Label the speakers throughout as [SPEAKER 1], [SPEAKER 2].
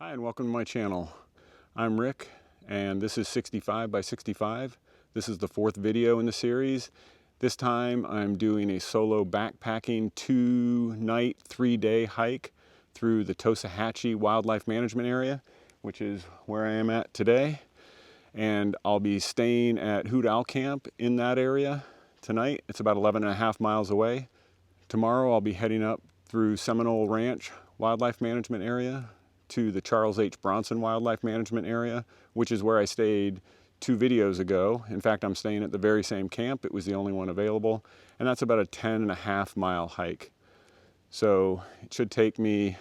[SPEAKER 1] Hi and welcome to my channel. I'm Rick and this is 65 by 65. This is the fourth video in the series. This time I'm doing a solo backpacking 2-night, 3-day hike through the Tosohatchee Wildlife Management Area, which is where I am at today. And I'll be staying at Hoot Owl Camp in that area tonight. It's about 11.5 miles away. Tomorrow I'll be heading up through Seminole Ranch Wildlife Management Area to the Charles H. Bronson Wildlife Management Area, which is where I stayed 2 videos ago. In fact, I'm staying at the very same camp. It was the only one available, and that's about a 10.5 mile hike. So it should take me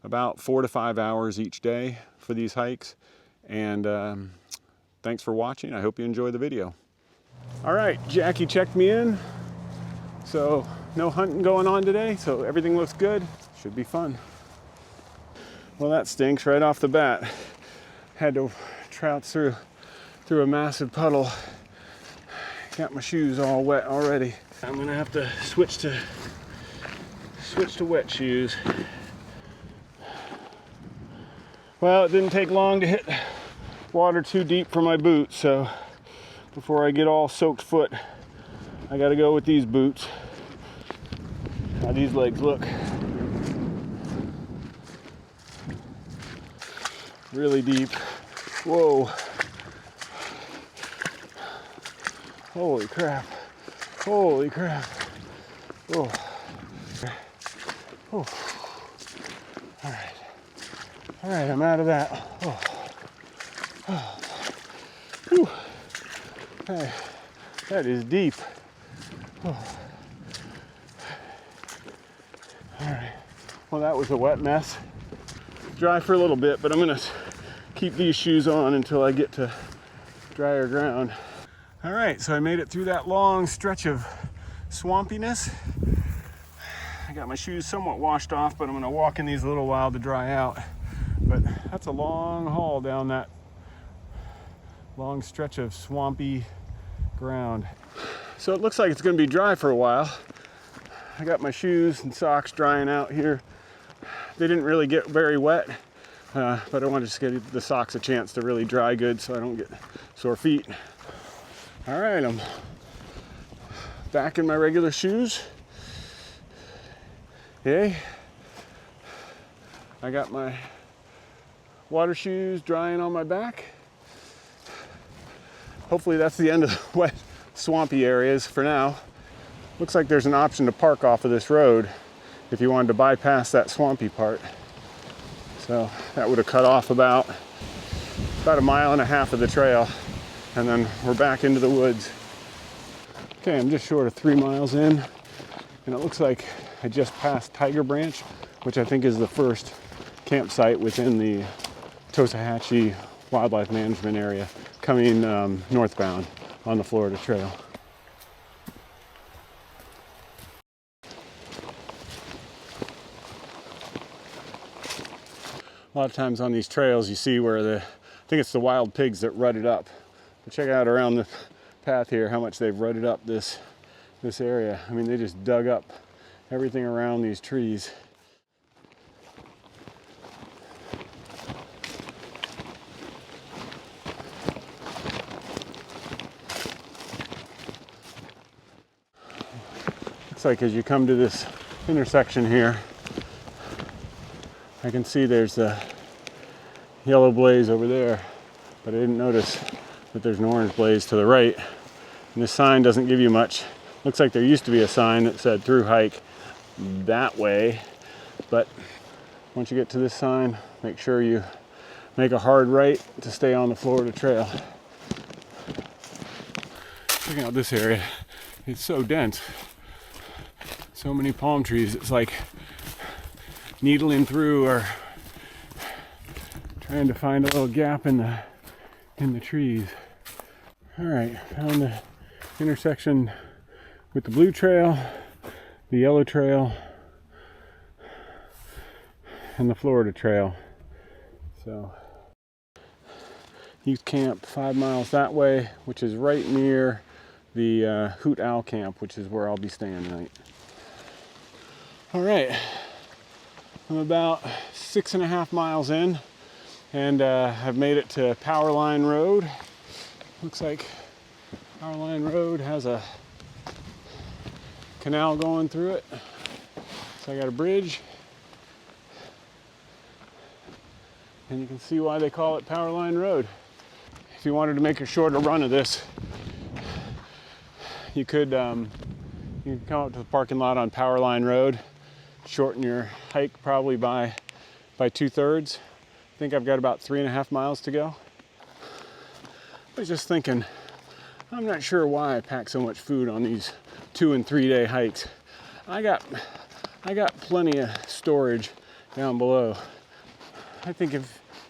[SPEAKER 1] about 4 to 5 hours each day for these hikes. And thanks for watching. I hope you enjoy the video. All right, Jackie checked me in. So no hunting going on today, so everything looks good. Should be fun. Well, that stinks right off the bat. Had to trout through a massive puddle. Got my shoes all wet already. I'm gonna have to switch to wet shoes. Well, it didn't take long to hit water too deep for my boots, so before I get all soaked foot, I gotta go with these boots. How these legs look. Really deep. Whoa. Holy crap. Holy crap. Oh. Oh. All right. All right, I'm out of that. Oh. Oh. Whew. Hey, that is deep. Oh. All right. Well, that was a wet mess. Dry for a little bit, but I'm gonna keep these shoes on until I get to drier ground. All right, so I made it through that long stretch of swampiness. I got my shoes somewhat washed off, but I'm gonna walk in these a little while to dry out. But that's a long haul down that long stretch of swampy ground. So it looks like it's gonna be dry for a while. I got my shoes and socks drying out here. They didn't really get very wet, but I wanted to just give the socks a chance to really dry good so I don't get sore feet. All right, I'm back in my regular shoes. Yay. I got my water shoes drying on my back. Hopefully that's the end of the wet, swampy areas for now. Looks like there's an option to park off of this road if you wanted to bypass that swampy part. So that would have cut off about 1.5 miles of the trail, and then we're back into the woods. Okay, I'm just short of 3 miles in, and it looks like I just passed Tiger Branch, which I think is the first campsite within the Tosohatchee Wildlife Management Area, coming northbound on the Florida Trail. A lot of times on these trails you see where I think it's the wild pigs that rutted up. But check out around the path here how much they've rutted up this area. I mean, they just dug up everything around these trees. Looks like as you come to this intersection here, I can see there's a yellow blaze over there, but I didn't notice that there's an orange blaze to the right. And this sign doesn't give you much. Looks like there used to be a sign that said through hike that way, but once you get to this sign, make sure you make a hard right to stay on the Florida Trail. Checking out this area, it's so dense. So many palm trees, it's like needling through or trying to find a little gap in the trees. All right, found the intersection with the blue trail, the yellow trail, and the Florida Trail. So youth camp 5 miles that way, which is right near the Hoot Owl Camp, which is where I'll be staying tonight. All right, I'm about 6.5 miles in. And I've made it to Powerline Road. Looks like Powerline Road has a canal going through it. So I got a bridge. And you can see why they call it Powerline Road. If you wanted to make a shorter run of this, you could come up to the parking lot on Powerline Road, shorten your hike probably by 2/3. I think I've got about 3.5 miles to go. I was just thinking, I'm not sure why I pack so much food on these 2 and 3 day hikes. I got plenty of storage down below. I think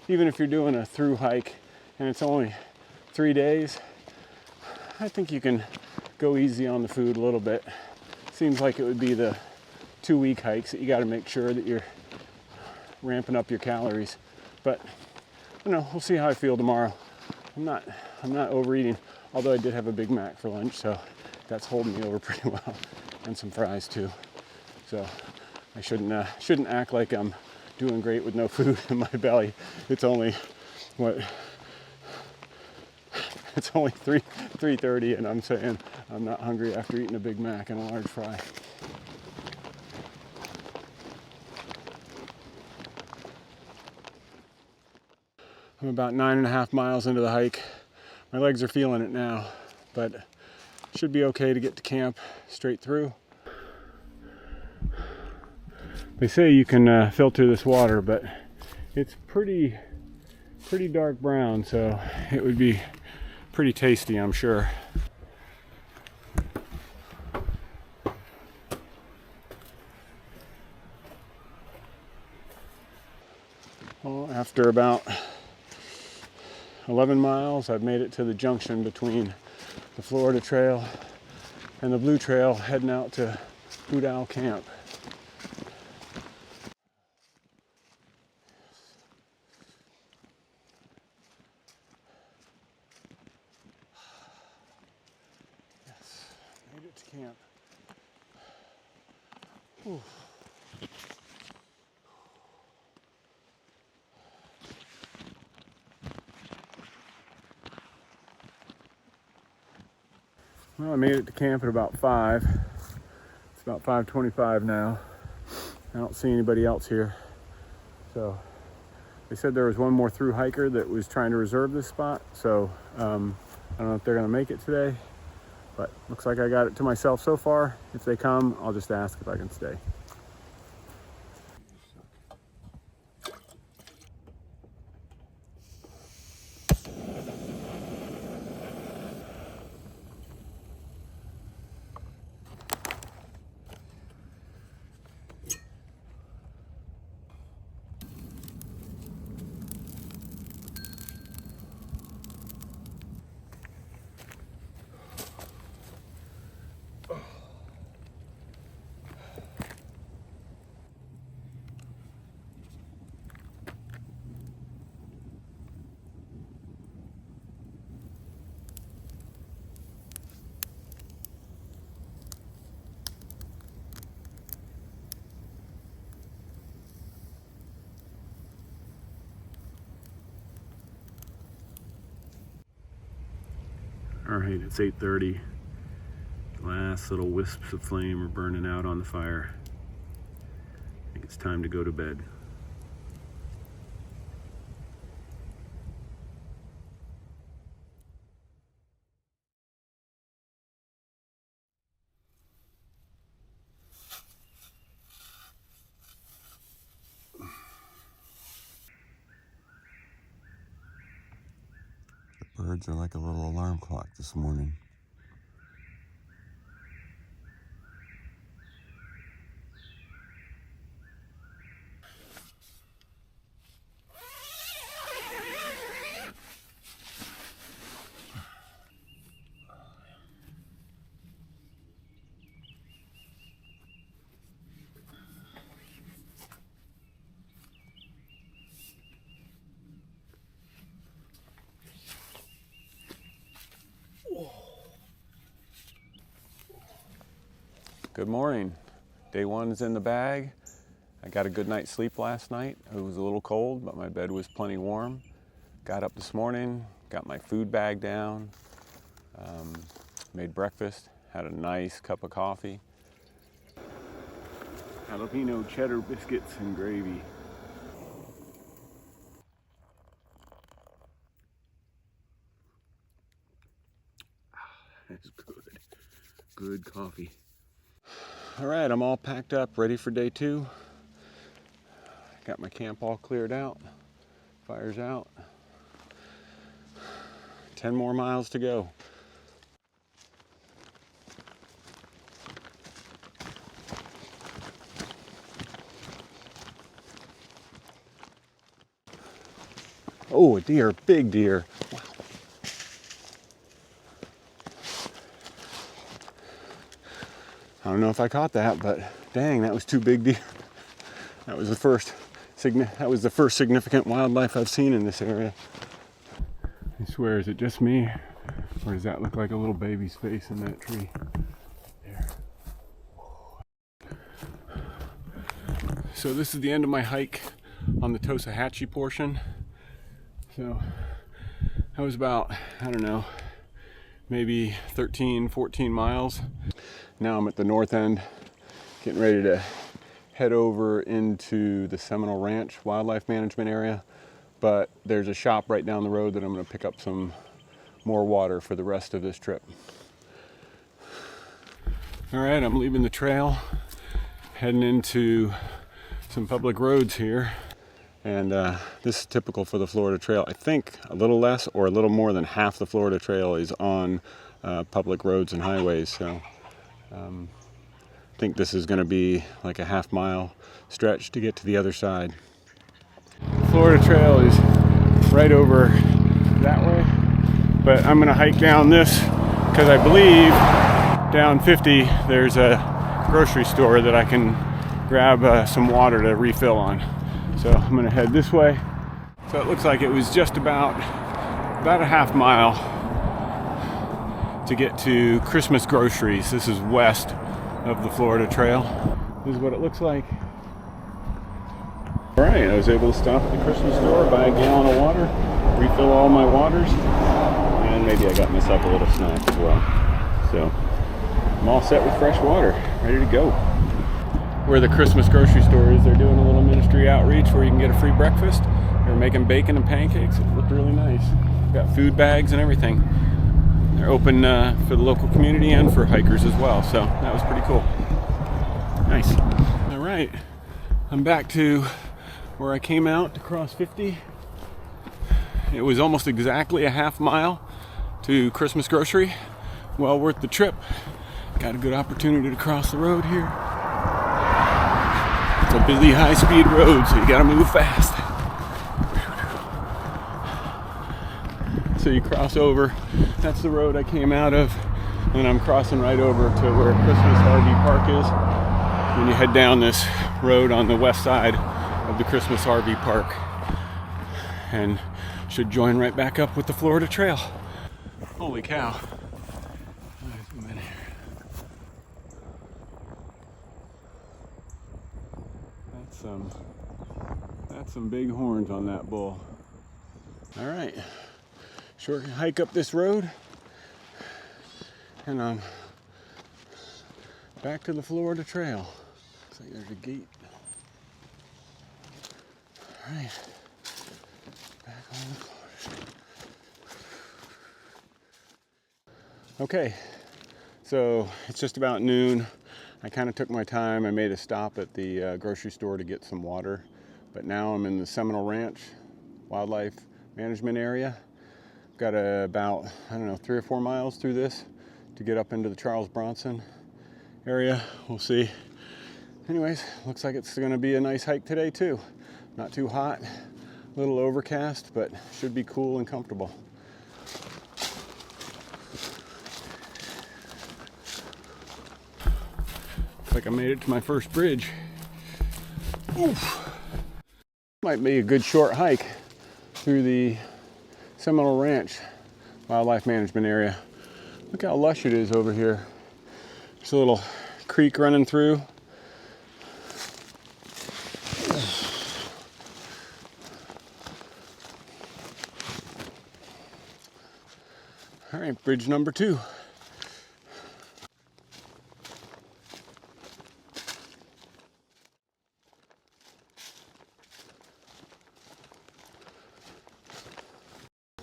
[SPEAKER 1] even if you're doing a through hike and it's only 3 days, I think you can go easy on the food a little bit. Seems like it would be the 2-week hikes that you got to make sure that you're ramping up your calories. But you know, we'll see how I feel tomorrow. I'm not overeating, although I did have a Big Mac for lunch, so that's holding me over pretty well, and some fries too. So I shouldn't act like I'm doing great with no food in my belly. It's only it's only 3:30, and I'm saying I'm not hungry after eating a Big Mac and a large fry. I'm about 9.5 miles into the hike. My legs are feeling it now, but should be okay to get to camp straight through. They say you can filter this water, but it's pretty dark brown, so it would be pretty tasty, I'm sure. Well, after about 11 miles, I've made it to the junction between the Florida Trail and the Blue Trail, heading out to Hoot Owl Camp. Yes, made it to camp. Whew. Well, I made it to camp at about 5. It's about 5:25 now. I don't see anybody else here. So they said there was one more through hiker that was trying to reserve this spot. So I don't know if they're gonna make it today, but looks like I got it to myself so far. If they come, I'll just ask if I can stay. All right, it's 8:30. The last little wisps of flame are burning out on the fire. I think it's time to go to bed. The birds are like a little alarm clock this morning. Good morning. Day 1 is in the bag. I got a good night's sleep last night. It was a little cold, but my bed was plenty warm. Got up this morning, got my food bag down, made breakfast, had a nice cup of coffee. Jalapeno cheddar biscuits and gravy. That's good. Good coffee. All right, I'm all packed up, ready for day 2. Got my camp all cleared out. Fire's out. 10 more miles to go. Oh, a deer, big deer. Wow. I don't know if I caught that, but dang, that was 2 big deer. That was the first significant wildlife I've seen in this area. I swear, is it just me, or does that look like a little baby's face in that tree? There. So this is the end of my hike on the Tosohatchee portion. So that was about, I don't know, maybe 13, 14 miles. Now I'm at the north end, getting ready to head over into the Seminole Ranch Wildlife Management Area. But there's a shop right down the road that I'm going to pick up some more water for the rest of this trip. All right, I'm leaving the trail, heading into some public roads here. And this is typical for the Florida Trail. I think a little less or a little more than half the Florida Trail is on public roads and highways. So I think this is going to be like a half-mile stretch to get to the other side. The Florida Trail is right over that way, but I'm going to hike down this because I believe down 50 there's a grocery store that I can grab some water to refill on. So I'm going to head this way. So it looks like it was just about a half mile to get to Christmas groceries. This is west of the Florida Trail. This is what it looks like. All right, I was able to stop at the Christmas store, buy a gallon of water, refill all my waters, and maybe I got myself a little snack as well. So I'm all set with fresh water, ready to go. Where the Christmas grocery store is, they're doing a little ministry outreach where you can get a free breakfast. They're making bacon and pancakes. It looked really nice. Got food bags and everything. They're open for the local community and for hikers as well, so that was pretty cool. Nice. All right, I'm back to where I came out to cross 50. It was almost exactly a half mile to Christmas grocery. Well worth the trip. Got a good opportunity to cross the road here. It's a busy high-speed road, so you gotta move fast. So you cross over, that's the road I came out of, and I'm crossing right over to where Christmas RV Park is. And you head down this road on the west side of the Christmas RV Park and should join right back up with the Florida Trail. Holy cow. That's some big horns on that bull. All right. Short hike up this road, and I'm back to the Florida Trail. Looks like there's a gate. All right, back on the Florida Trail. Okay, so it's just about noon. I kind of took my time. I made a stop at the grocery store to get some water, but now I'm in the Seminole Ranch Wildlife Management Area. Got about, I don't know, 3 or 4 miles through this to get up into the Charles Bronson area. We'll see. Anyways, looks like it's going to be a nice hike today too. Not too hot, a little overcast, but should be cool and comfortable. Looks like I made it to my first bridge. Oof. Might be a good short hike through the Seminole Ranch Wildlife Management Area. Look how lush it is over here. There's a little creek running through. All right, bridge number 2.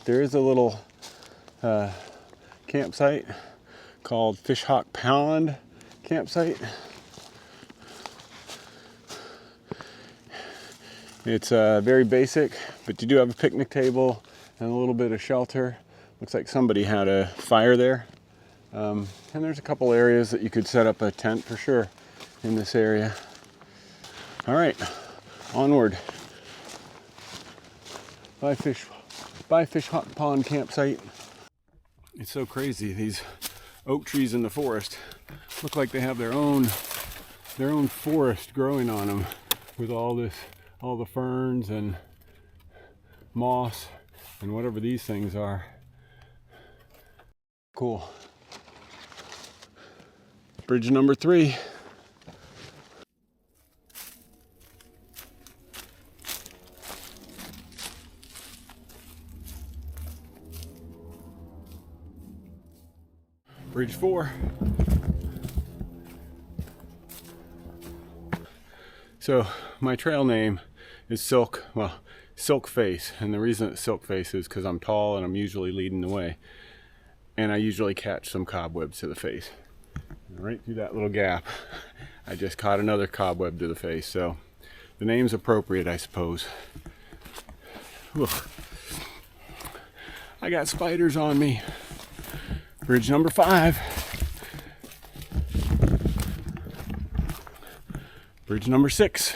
[SPEAKER 1] There is a little campsite called Fishhawk Pond campsite. It's very basic, but you do have a picnic table and a little bit of shelter. Looks like somebody had a fire there. And there's a couple areas that you could set up a tent for sure in this area. All right, onward. By Fishhawk Pond campsite. It's so crazy. These oak trees in the forest look like they have their own forest growing on them with all the ferns and moss and whatever these things are. Cool. Bridge number 3. Bridge 4. So my trail name is Silk Face, and the reason it's Silk Face is because I'm tall and I'm usually leading the way, and I usually catch some cobwebs to the face. And right through that little gap, I just caught another cobweb to the face, so the name's appropriate, I suppose. Whew. I got spiders on me. Bridge number 5. Bridge number 6.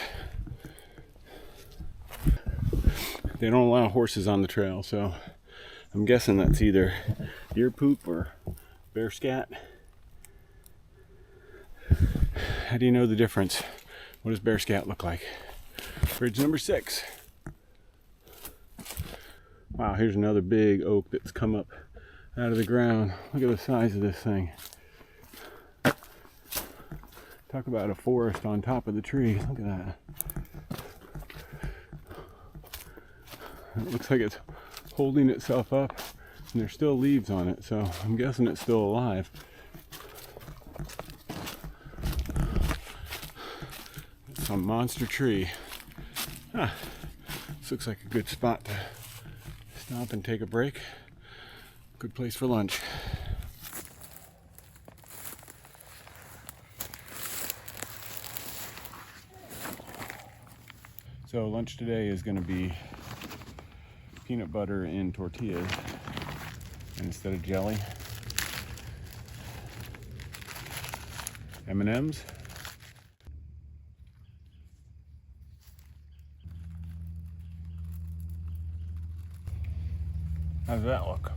[SPEAKER 1] They don't allow horses on the trail, so I'm guessing that's either deer poop or bear scat. How do you know the difference? What does bear scat look like? Bridge number 6. Wow, here's another big oak that's come up out of the ground. Look at the size of this thing. Talk about a forest on top of the tree. Look at that. It looks like it's holding itself up, and there's still leaves on it, so I'm guessing it's still alive. Some monster tree. This looks like a good spot to stop and take a break. Good place for lunch. So lunch today is going to be peanut butter and tortillas, and instead of jelly, M&Ms. How does that look?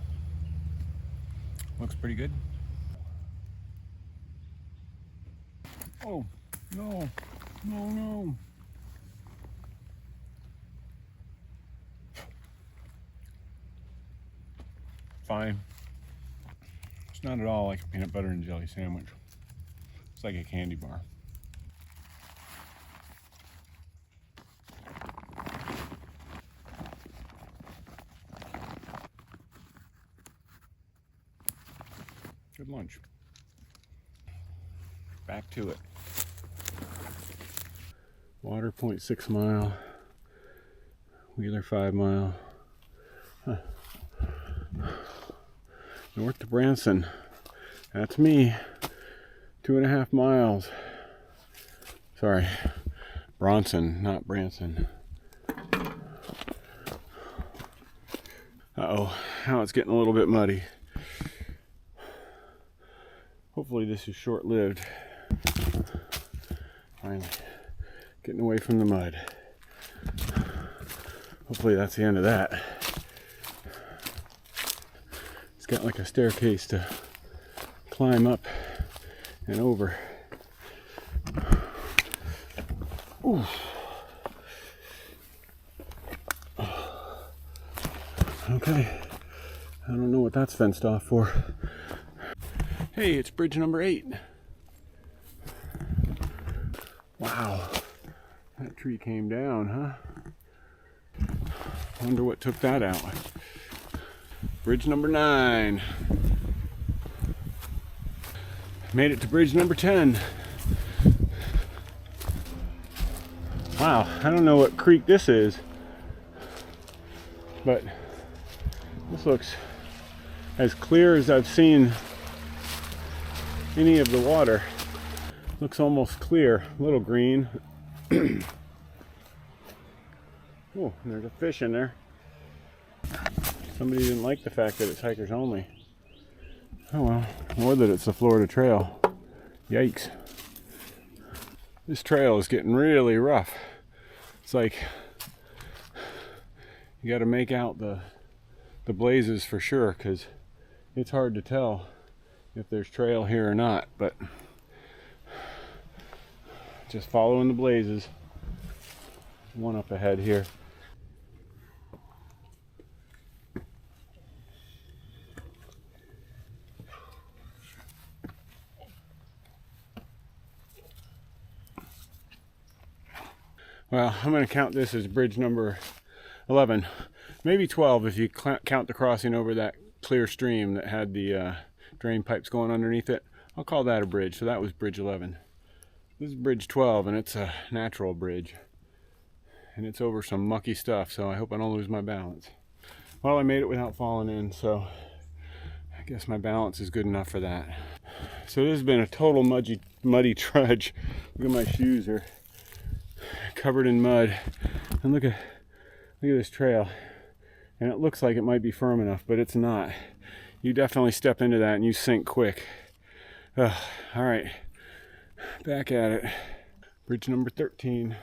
[SPEAKER 1] Looks pretty good. Oh, no, no, no. Fine. It's not at all like a peanut butter and jelly sandwich. It's like a candy bar. Good lunch. Back to it. Water 0.6 mile. Wheeler 5 mile. Huh. North to Bronson. That's me. 2.5 miles. Sorry. Bronson, not Branson. Uh-oh. Now it's getting a little bit muddy. Hopefully this is short-lived. Finally, getting away from the mud. Hopefully that's the end of that. It's got like a staircase to climb up and over. Ooh. Okay, I don't know what that's fenced off for. Hey, it's bridge number 8. Wow, that tree came down, huh? Wonder what took that out. Bridge number 9. Made it to bridge number 10. Wow, I don't know what creek this is, but this looks as clear as I've seen any of the water. Looks almost clear, a little green. Oh, there's a fish in there. Somebody didn't like the fact that it's hikers only. Oh well, or that it's the Florida Trail. Yikes. This trail is getting really rough. It's like you got to make out the blazes for sure, because it's hard to tell if there's trail here or not, but just following the blazes. One up ahead here. Well, I'm going to count this as bridge number 11, maybe 12 if you count the crossing over that clear stream that had the drain pipes going underneath it. I'll call that a bridge, so that was bridge 11. This is bridge 12, and it's a natural bridge. And it's over some mucky stuff, so I hope I don't lose my balance. Well, I made it without falling in, so I guess my balance is good enough for that. So this has been a total muddy trudge. Look at my shoes are covered in mud, and look at this trail, and it looks like it might be firm enough, but it's not. You definitely step into that and you sink quick. All right, back at it. Bridge number 13,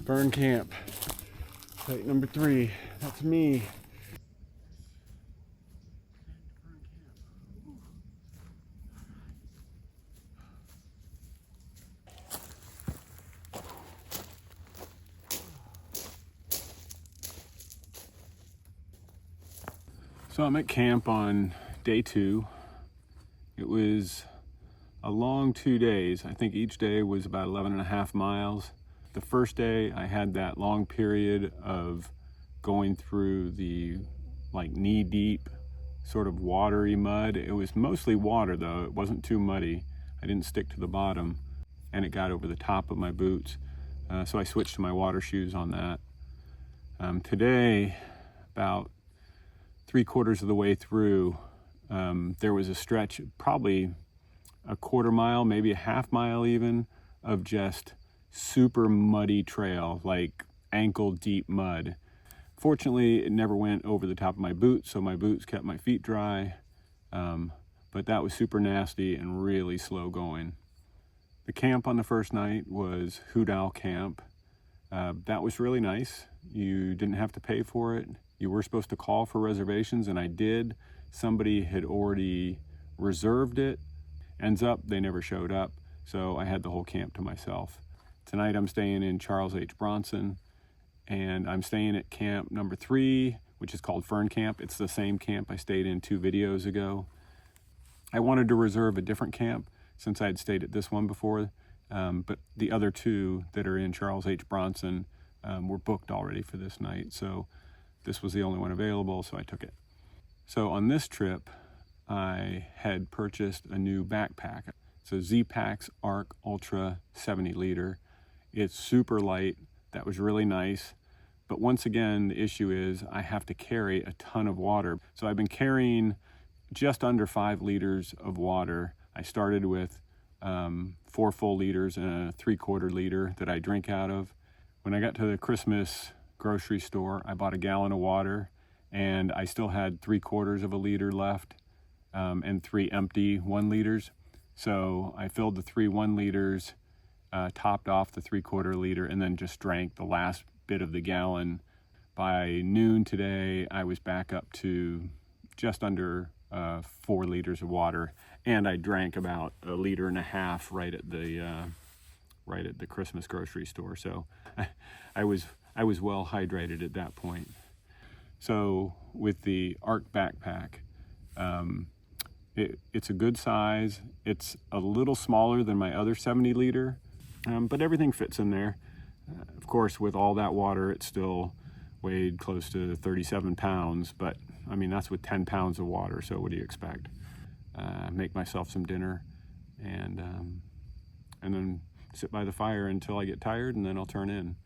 [SPEAKER 1] Burn Camp, site number 3. That's me. So I'm at camp on day 2. It was a long 2 days. I think each day was about 11.5 miles. The first day I had that long period of going through the like knee-deep sort of watery mud. It was mostly water though, it wasn't too muddy. I didn't stick to the bottom, and it got over the top of my boots. So I switched to my water shoes on that. Today, about 3/4 of the way through, there was a stretch, probably a 1/4 mile, maybe a 1/2 mile even, of just super muddy trail, like ankle deep mud. Fortunately, it never went over the top of my boots, so my boots kept my feet dry, but that was super nasty and really slow going. The camp on the first night was Hoot Owl Camp. That was really nice. You didn't have to pay for it. You were supposed to call for reservations, and I did. Somebody had already reserved it. Ends up, they never showed up, so I had the whole camp to myself. Tonight I'm staying in Charles H. Bronson, and I'm staying at camp number 3, which is called Fern Camp. It's the same camp I stayed in 2 videos ago. I wanted to reserve a different camp since I had stayed at this one before, but the other 2 that are in Charles H. Bronson were booked already for this night, so this was the only one available, so I took it. So on this trip, I had purchased a new backpack. It's a Z-Packs Arc Ultra 70 liter. It's super light. That was really nice. But once again, the issue is I have to carry a ton of water. So I've been carrying just under 5 liters of water. I started with 4 full liters and a 3/4 liter that I drink out of. When I got to the Christmas grocery store, I bought a gallon of water, and I still had 3/4 of a liter left, and 3 empty 1 liters. So I filled the 3 1 liters, topped off the 3/4 liter, and then just drank the last bit of the gallon. By noon today, I was back up to just under 4 liters of water, and I drank about 1.5 liters right at the Christmas grocery store. So I was well hydrated at that point. So with the Arc backpack, it's a good size. It's a little smaller than my other 70 liter, but everything fits in there. Of course, with all that water, it still weighed close to 37 pounds, but I mean, that's with 10 pounds of water, so what do you expect? make myself some dinner, and then sit by the fire until I get tired, and then I'll turn in.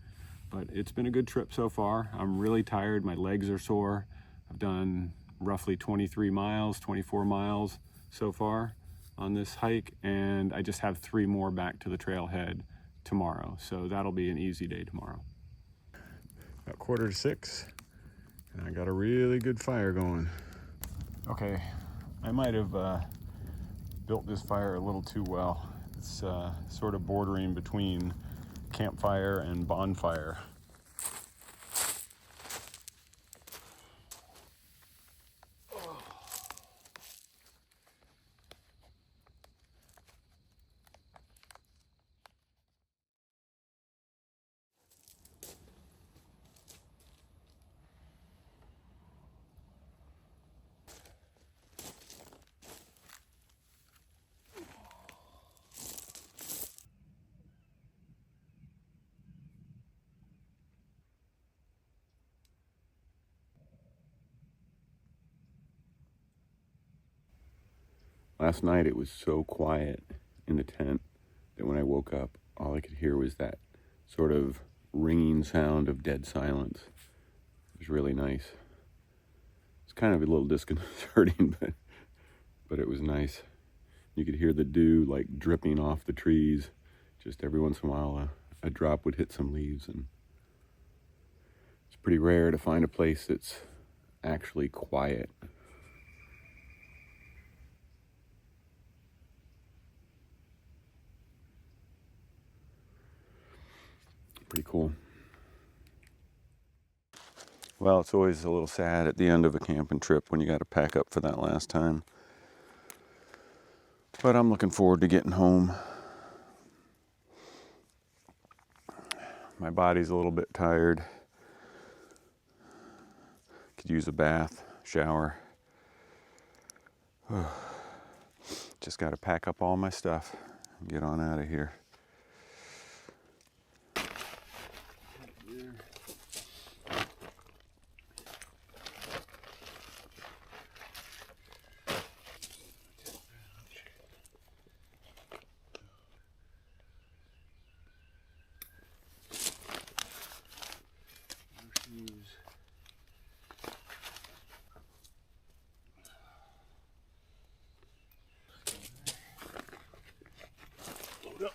[SPEAKER 1] But it's been a good trip so far. I'm really tired. My legs are sore. I've done roughly 23 miles, 24 miles so far on this hike, and I just have 3 more back to the trailhead tomorrow. So that'll be an easy day tomorrow. About 5:45, and I got a really good fire going. Okay, I might have built this fire a little too well. It's sort of bordering between campfire and bonfire. Last night it was so quiet in the tent that when I woke up, all I could hear was that sort of ringing sound of dead silence. It was really nice. It's kind of a little disconcerting, but it was nice. You could hear the dew like dripping off the trees. Just every once in a while a drop would hit some leaves, and it's pretty rare to find a place that's actually quiet. Pretty cool. Well, it's always a little sad at the end of a camping trip when you got to pack up for that last time. But I'm looking forward to getting home. My body's a little bit tired. Could use a bath, shower. Just got to pack up all my stuff and get on out of here. Load up.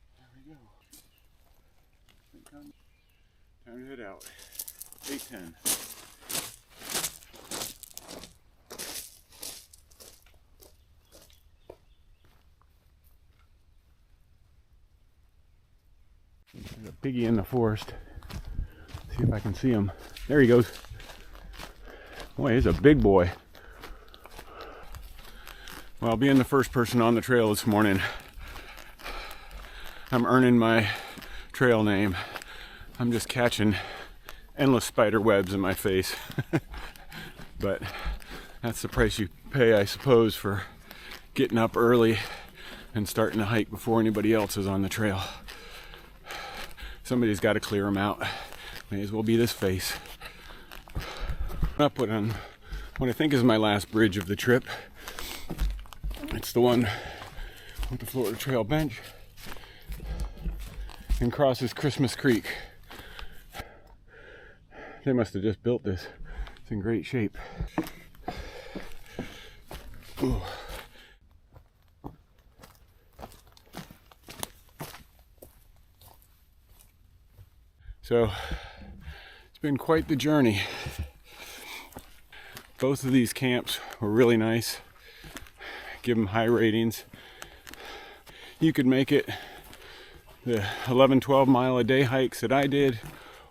[SPEAKER 1] There we go. Time to head out. 8:10. There's a piggy in the forest. See if I can see him. There he goes. Boy, he's a big boy. Well, being the first person on the trail this morning, I'm earning my trail name. I'm just catching endless spider webs in my face. But that's the price you pay, I suppose, for getting up early and starting to hike before anybody else is on the trail. Somebody's got to clear them out. May as well be this face. Up on what I think is my last bridge of the trip. It's the one with the Florida Trail bench and crosses Christmas Creek. They must have just built this. It's in great shape. Ooh. So it's been quite the journey. Both of these camps were really nice. Give them high ratings. You could make it the 11-12 mile a day hikes that I did,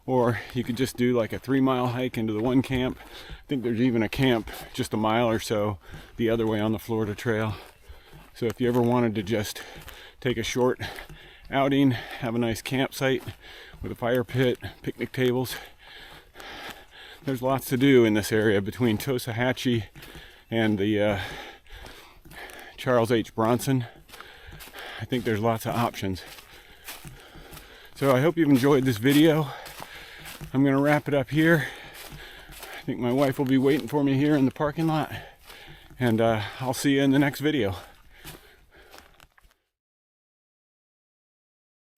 [SPEAKER 1] or you could just do like a 3-mile hike into the one camp. I think there's even a camp just a mile or so the other way on the Florida Trail. So if you ever wanted to just take a short outing, have a nice campsite with a fire pit, picnic tables, there's lots to do in this area between Tosohatchee and the Charles H. Bronson. I think there's lots of options. So I hope you've enjoyed this video. I'm gonna wrap it up here. I think my wife will be waiting for me here in the parking lot, and I'll see you in the next video.